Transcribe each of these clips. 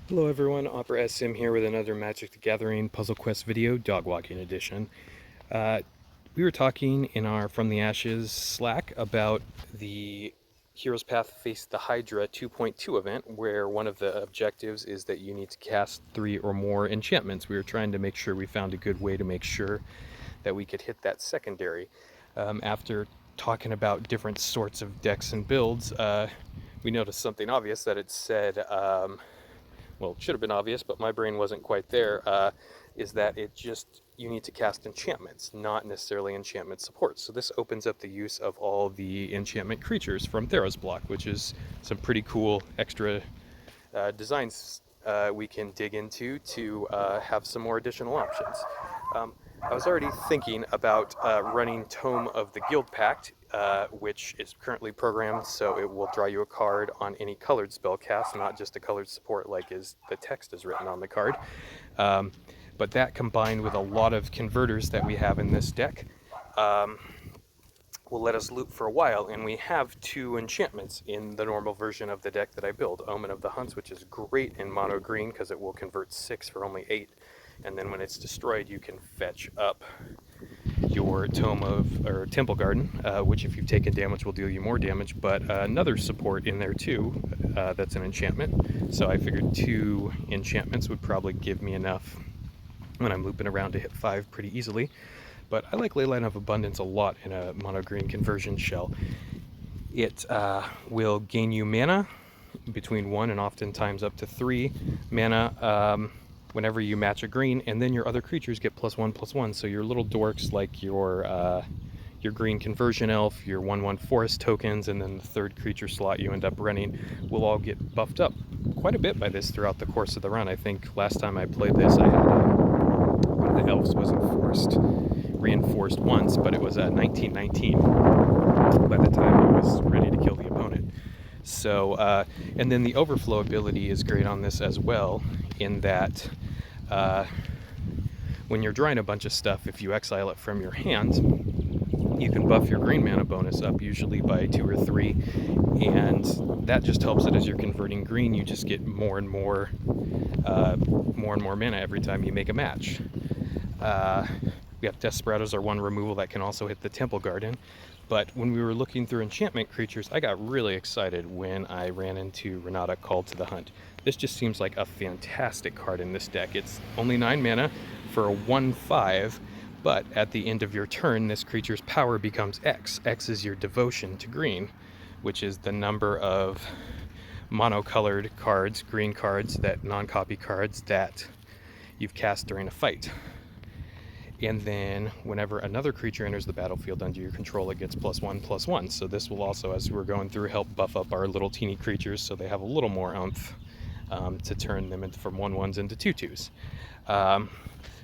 Hello everyone, Opera SM here with another Magic the Gathering Puzzle Quest video, Dog Walking Edition. We were talking in our From the Ashes Slack about the Hero's Path Face the Hydra 2.2 event, where one of the objectives is that you need to cast 3 or more enchantments. We were trying to make sure we found a good way to make sure that we could hit that secondary. After talking about different sorts of decks and builds, we noticed something obvious that it said well, it should have been obvious, but my brain wasn't quite there, is that you need to cast enchantments, not necessarily enchantment support. So this opens up the use of all the enchantment creatures from Theros block, which is some pretty cool extra designs we can dig into to have some more additional options. I was already thinking about running Tome of the Guild Pact, which is currently programmed so it will draw you a card on any colored spell cast, not just a colored support like the text is written on the card. But that combined with a lot of converters that we have in this deck will let us loop for a while, and we have 2 enchantments in the normal version of the deck that I build. Omen of the Hunts, which is great in mono green because it will convert 6 for only 8, and then when it's destroyed you can fetch up your Temple Garden, which if you've taken damage will deal you more damage, but another support in there too, that's an enchantment. So I figured 2 enchantments would probably give me enough when I'm looping around to hit 5 pretty easily. But I like Leyline of Abundance a lot in a mono green conversion shell. It will gain you mana between 1 and oftentimes up to 3 mana whenever you match a green, and then your other creatures get +1/+1. So your little dorks like your green conversion elf, your 1/1 forest tokens, and then the 3rd creature slot you end up running will all get buffed up quite a bit by this throughout the course of the run. I think last time I played this I had one of the elves wasn't reinforced once, but it was at 1919 by the time I was ready to kill the opponent. So, and then the overflow ability is great on this as well, in that when you're drawing a bunch of stuff, if you exile it from your hand, you can buff your green mana bonus up, usually by 2 or 3, and that just helps it as you're converting green. You just get more and more mana every time you make a match. We have Desperados, our 1 removal that can also hit the Temple Garden. But when we were looking through enchantment creatures, I got really excited when I ran into Renata Call to the Hunt. This just seems like a fantastic card in this deck. It's only 9 mana for a 1/5, but at the end of your turn, this creature's power becomes X. X is your devotion to green, which is the number of monocolored cards, green cards, that non-copy cards that you've cast during a fight. And then whenever another creature enters the battlefield under your control, it gets +1/+1. So this will also, as we're going through, help buff up our little teeny creatures so they have a little more oomph to turn them from 1/1s into 2/2s.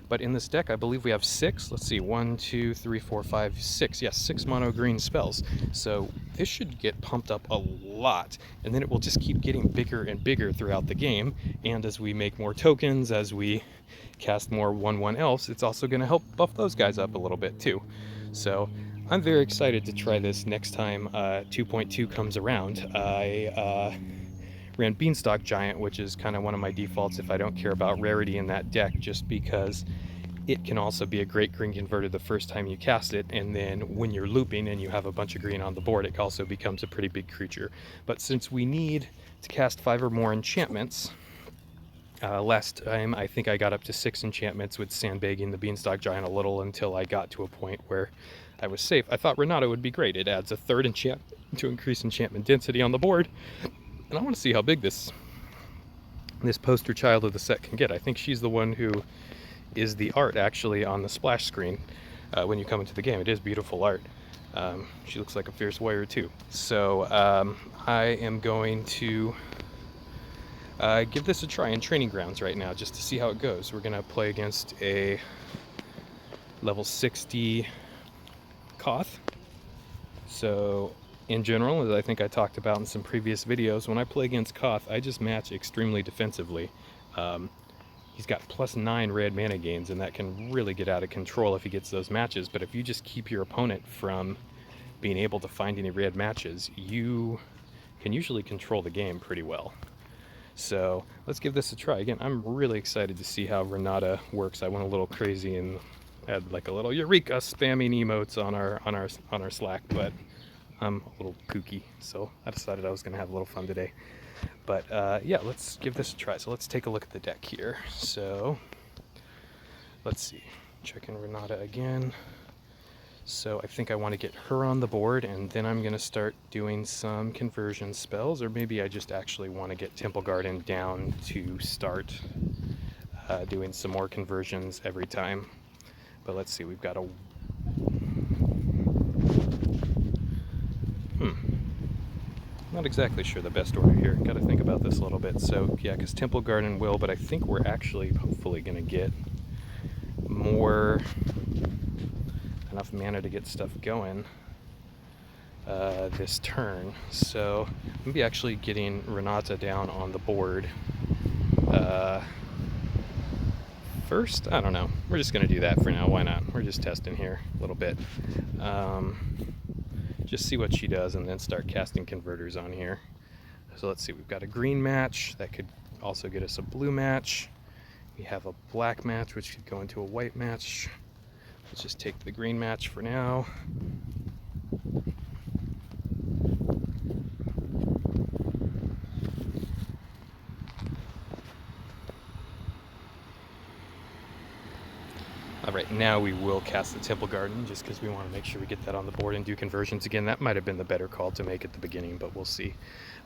But in this deck, I believe we have 6. Let's see, 1, 2, 3, 4, 5, 6. Yes, 6 mono green spells. So this should get pumped up a lot, and then it will just keep getting bigger and bigger throughout the game. And as we make more tokens, as we cast more 1/1 elves, it's also going to help buff those guys up a little bit too. So I'm very excited to try this next time 2.2 comes around. I ran Beanstalk Giant, which is kind of one of my defaults if I don't care about rarity in that deck, just because it can also be a great green converter the first time you cast it, and then when you're looping and you have a bunch of green on the board, it also becomes a pretty big creature. But since we need to cast 5 or more enchantments, last time I think I got up to 6 enchantments with sandbagging the Beanstalk Giant a little until I got to a point where I was safe. I thought Renata would be great. It adds a 3rd enchantment to increase enchantment density on the board, and I want to see how big this poster child of the set can get. I think she's the one who is the art actually on the splash screen when you come into the game. It is beautiful art. She looks like a fierce warrior too. So I am going to give this a try in training grounds right now just to see how it goes. We're going to play against a level 60 Koth. So in general, as I think I talked about in some previous videos, when I play against Koth, I just match extremely defensively. He's got +9 red mana gains, and that can really get out of control if he gets those matches. But if you just keep your opponent from being able to find any red matches, you can usually control the game pretty well. So let's give this a try. Again, I'm really excited to see how Renata works. I went a little crazy and had like a little Eureka spamming emotes on our Slack, but I'm a little kooky, so I decided I was gonna have a little fun today. But yeah, let's give this a try. So let's take a look at the deck here. So let's see, checking Renata again. So I think I want to get her on the board, and then I'm going to start doing some conversion spells, or maybe I just actually want to get Temple Garden down to start doing some more conversions every time. But let's see, we've got a... Not exactly sure the best order here. Got to think about this a little bit. So yeah, because Temple Garden will, but I think we're actually hopefully going to get more... enough mana to get stuff going this turn. So maybe actually getting Renata down on the board first. I don't know. We're just going to do that for now. Why not? We're just testing here a little bit. Just see what she does and then start casting converters on here. So let's see. We've got a green match. That could also get us a blue match. We have a black match, which could go into a white match. Let's just take the green match for now. Alright, now we will cast the Temple Garden, just because we want to make sure we get that on the board and do conversions again. That might have been the better call to make at the beginning, but we'll see.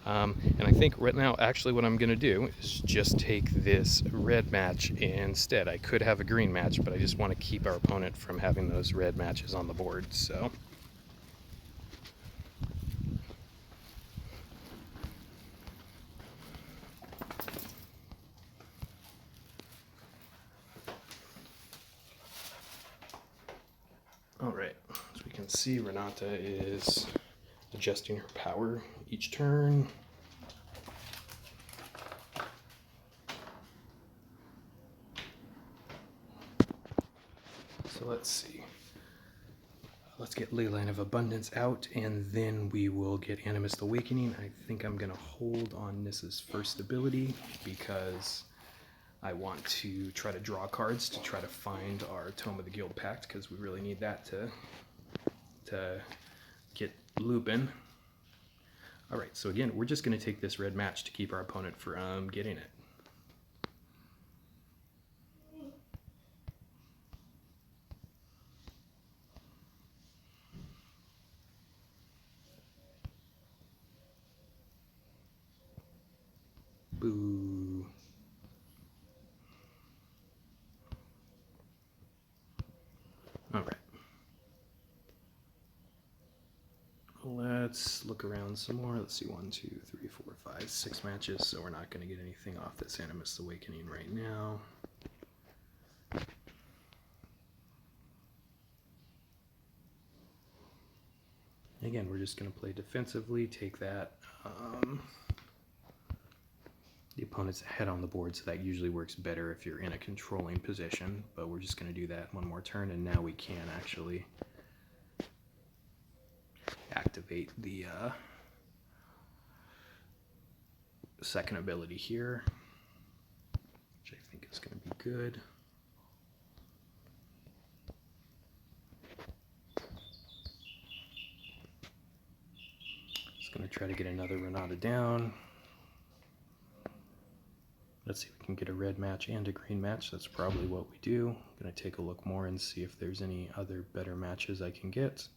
And I think right now, actually what I'm going to do is just take this red match instead. I could have a green match, but I just want to keep our opponent from having those red matches on the board, so... Alright, as we can see, Renata is adjusting her power each turn. So let's see. Let's get Leyline of Abundance out, and then we will get Animist Awakening. I think I'm going to hold on Nissa's first ability because I want to try to draw cards to try to find our Tome of the Guild Pact, because we really need that to get looping. Alright, so again, we're just going to take this red match to keep our opponent from getting it. Boo. Alright. Let's look around some more. Let's see, 1, 2, 3, 4, 5, 6 matches, so we're not going to get anything off this Animist Awakening right now. Again, we're just going to play defensively, take that. The opponent's ahead on the board, so that usually works better if you're in a controlling position, but we're just going to do that one more turn, and now we can actually activate the second ability here, which I think is going to be good. Just going to try to get another Renata down. Let's see if we can get a red match and a green match. That's probably what we do. I'm going to take a look more and see if there's any other better matches I can get.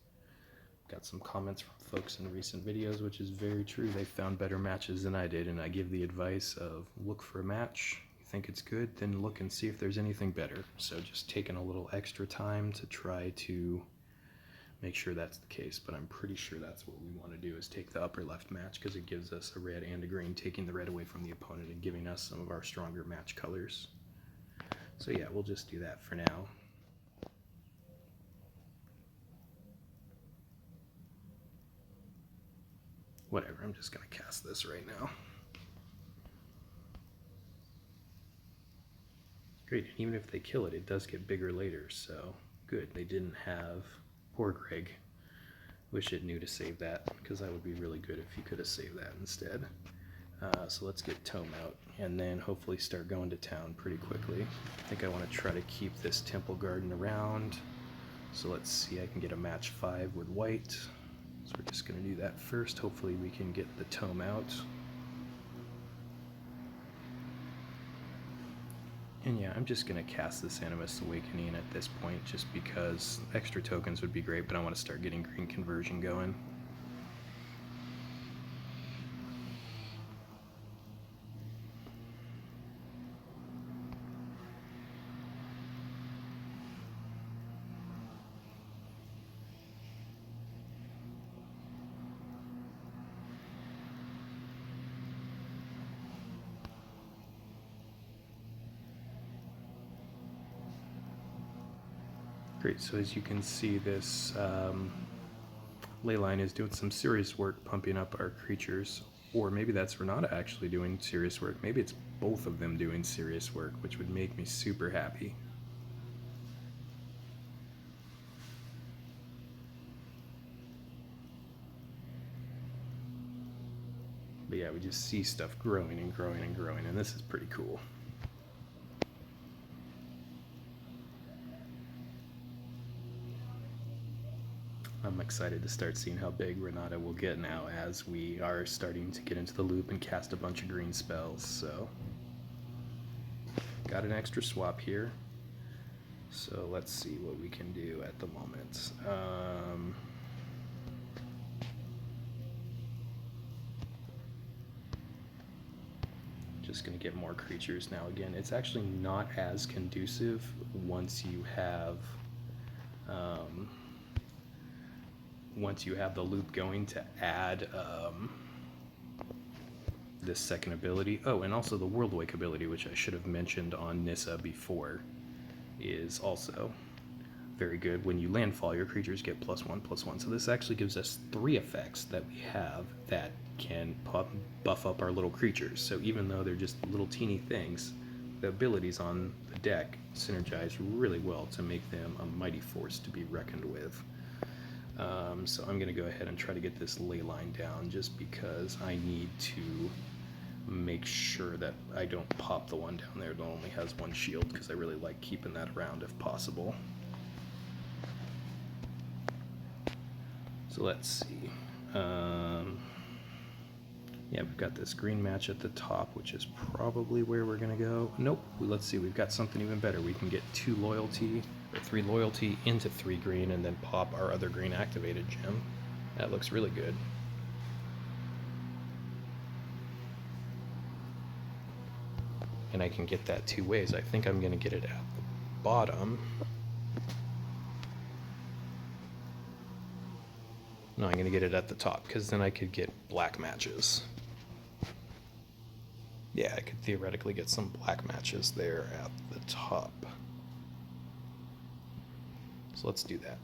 Got some comments from folks in recent videos, which is very true. They found better matches than I did, and I give the advice of look for a match. You think it's good, then look and see if there's anything better. So just taking a little extra time to try to make sure that's the case, but I'm pretty sure that's what we want to do, is take the upper left match, because it gives us a red and a green, taking the red away from the opponent and giving us some of our stronger match colors. So yeah, we'll just do that for now. Whatever, I'm just going to cast this right now. Great, and even if they kill it, it does get bigger later, so good. They didn't have... Poor Greg. Wish it knew to save that, because that would be really good if you could have saved that instead. So let's get Tome out and then hopefully start going to town pretty quickly. I think I want to try to keep this Temple Garden around. So let's see, I can get a match 5 with white. So we're just going to do that first. Hopefully we can get the Tome out. And yeah, I'm just going to cast this Animist Awakening at this point just because extra tokens would be great, but I want to start getting green conversion going. Great, so as you can see, this Leyline is doing some serious work pumping up our creatures, or maybe that's Renata actually doing serious work. Maybe it's both of them doing serious work, which would make me super happy. But yeah, we just see stuff growing and growing and growing, and this is pretty cool. I'm excited to start seeing how big Renata will get now as we are starting to get into the loop and cast a bunch of green spells. So, got an extra swap here. So let's see what we can do at the moment. Just going to get more creatures now. Again, it's actually not as conducive once you have the loop going to add this second ability. Oh, and also the World Wake ability, which I should have mentioned on Nissa before, is also very good. When you landfall, your creatures get +1/+1. So this actually gives us 3 effects that we have that can buff up our little creatures. So even though they're just little teeny things, the abilities on the deck synergize really well to make them a mighty force to be reckoned with. So I'm going to go ahead and try to get this Leyline down just because I need to make sure that I don't pop the one down there that only has 1 shield, because I really like keeping that around if possible. So let's see. Yeah, we've got this green match at the top, which is probably where we're going to go. Nope. Let's see. We've got something even better. We can get 2 loyalty, or 3 loyalty into 3 green, and then pop our other green activated gem. That looks really good. And I can get that 2 ways. I think I'm going to get it at the bottom. No, I'm going to get it at the top, because then I could get black matches. Yeah, I could theoretically get some black matches there at the top. So let's do that.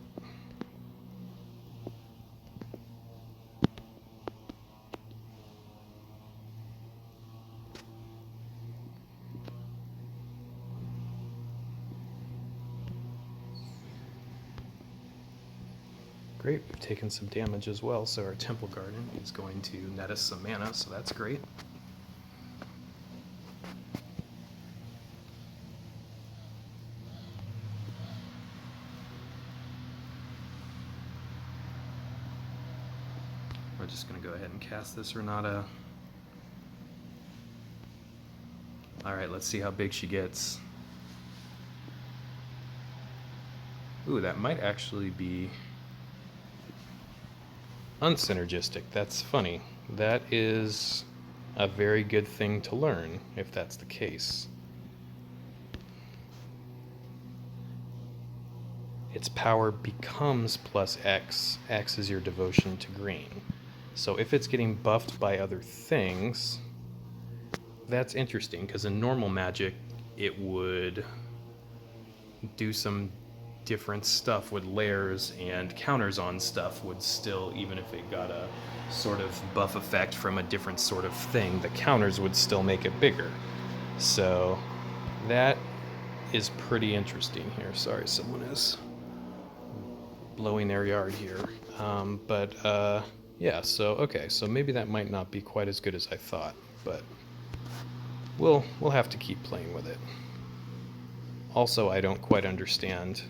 Great, we've taken some damage as well, so our Temple Garden is going to net us some mana, so that's great. We're just going to go ahead and cast this Renata. Alright, let's see how big she gets. Ooh, that might actually be unsynergistic. That's funny. That is a very good thing to learn, if that's the case. Its power becomes +X. X is your devotion to green. So if it's getting buffed by other things, that's interesting, because in normal Magic, it would do some different stuff with layers, and counters on stuff would still, even if it got a sort of buff effect from a different sort of thing, the counters would still make it bigger. So that is pretty interesting here. Sorry, someone is blowing their yard here. Yeah, so okay, so maybe that might not be quite as good as I thought. but we'll have to keep playing with it. Also, I don't quite understand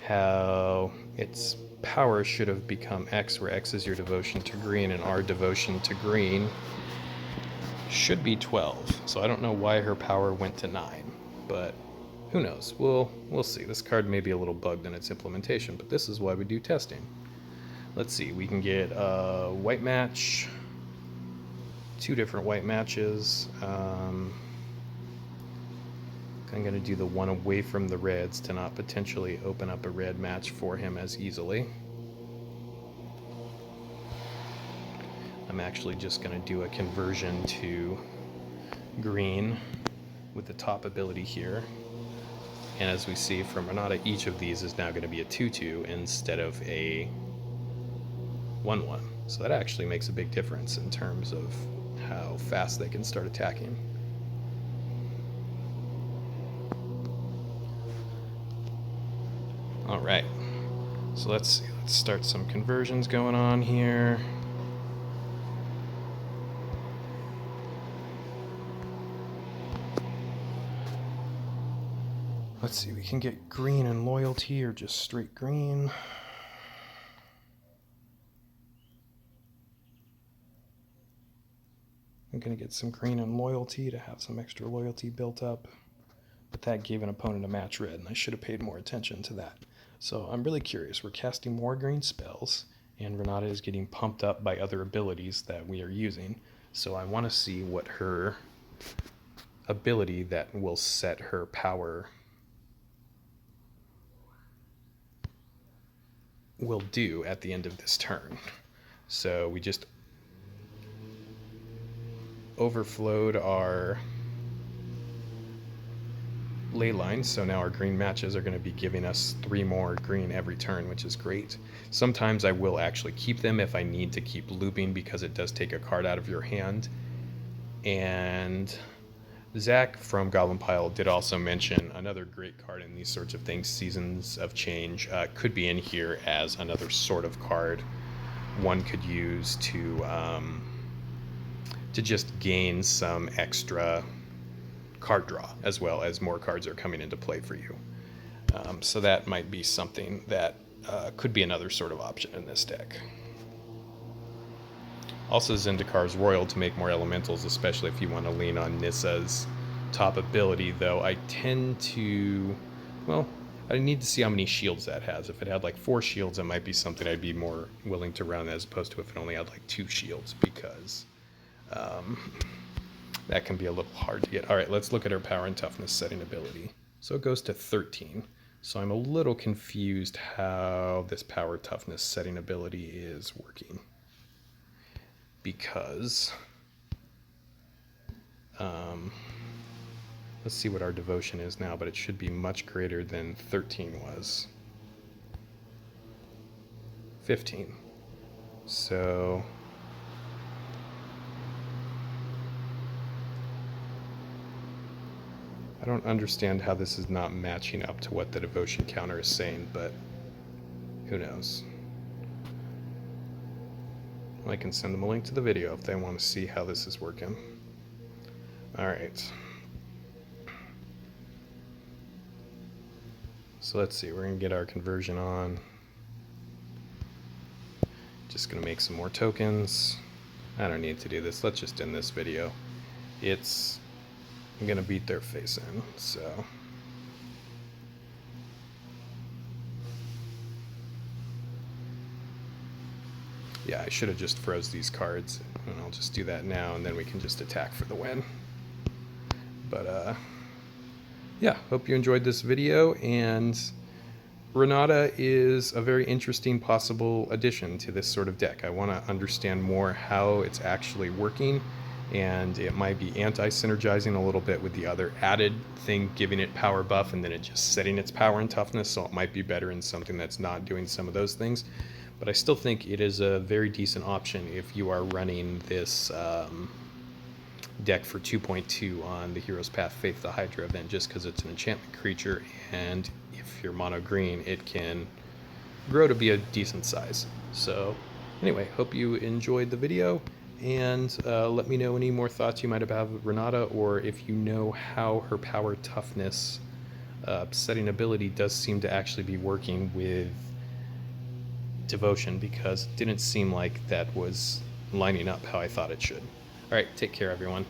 how its power should have become X, where X is your devotion to green, and our devotion to green should be 12. So I don't know why her power went to 9, but who knows? We'll see. This card may be a little bugged in its implementation, but this is why we do testing. Let's see. We can get a white match, 2 different white matches. I'm going to do the one away from the reds to not potentially open up a red match for him as easily. I'm actually just going to do a conversion to green with the top ability here. And as we see from Renata, each of these is now going to be a 2/2 instead of a 1/1. So that actually makes a big difference in terms of how fast they can start attacking. All right, so let's see. Let's start some conversions going on here. Let's see, we can get green and loyalty or just straight green. I'm going to get some green and loyalty to have some extra loyalty built up. But that gave an opponent a match red, and I should have paid more attention to that. So I'm really curious. We're casting more green spells, and Renata is getting pumped up by other abilities that we are using. So I want to see what her ability that will set her power will do at the end of this turn. So we just overflowed our ley lines, so now our green matches are going to be giving us 3 more green every turn, which is great. Sometimes I will actually keep them if I need to keep looping, because it does take a card out of your hand. And Zach from Goblin Pile did also mention another great card in these sorts of things, Seasons of Change, could be in here as another sort of card one could use to just gain some extra card draw, as well as more cards are coming into play for you. So that might be something that could be another sort of option in this deck. Also, Zendikar's Royal to make more elementals, especially if you want to lean on Nissa's top ability, though I tend to, well, I need to see how many shields that has. If it had like 4 shields, it might be something I'd be more willing to run, as opposed to if it only had like 2 shields, because that can be a little hard to get. All right, let's look at her power and toughness setting ability. So it goes to 13. So I'm a little confused how this power toughness setting ability is working, because let's see what our devotion is now, but it should be much greater than 13 was. 15. So I don't understand how this is not matching up to what the devotion counter is saying, but who knows. I can send them a link to the video if they want to see how this is working. Alright. So let's see, we're going to get our conversion on. Just going to make some more tokens. I don't need to do this, let's just end this video. I'm going to beat their face in, so. Yeah, I should have just froze these cards, and I'll just do that now, and then we can just attack for the win. But, yeah, hope you enjoyed this video, and Renata is a very interesting possible addition to this sort of deck. I want to understand more how it's actually working, and it might be anti-synergizing a little bit with the other added thing, giving it power buff, and then it just setting its power and toughness, so it might be better in something that's not doing some of those things. But I still think it is a very decent option if you are running this deck for 2.2 on the Hero's Path Faith the Hydra event, just because it's an enchantment creature, and if you're mono green, it can grow to be a decent size. So anyway, hope you enjoyed the video, and let me know any more thoughts you might have of Renata, or if you know how her power toughness setting ability does seem to actually be working with devotion, because it didn't seem like that was lining up how I thought it should. All right, take care, everyone.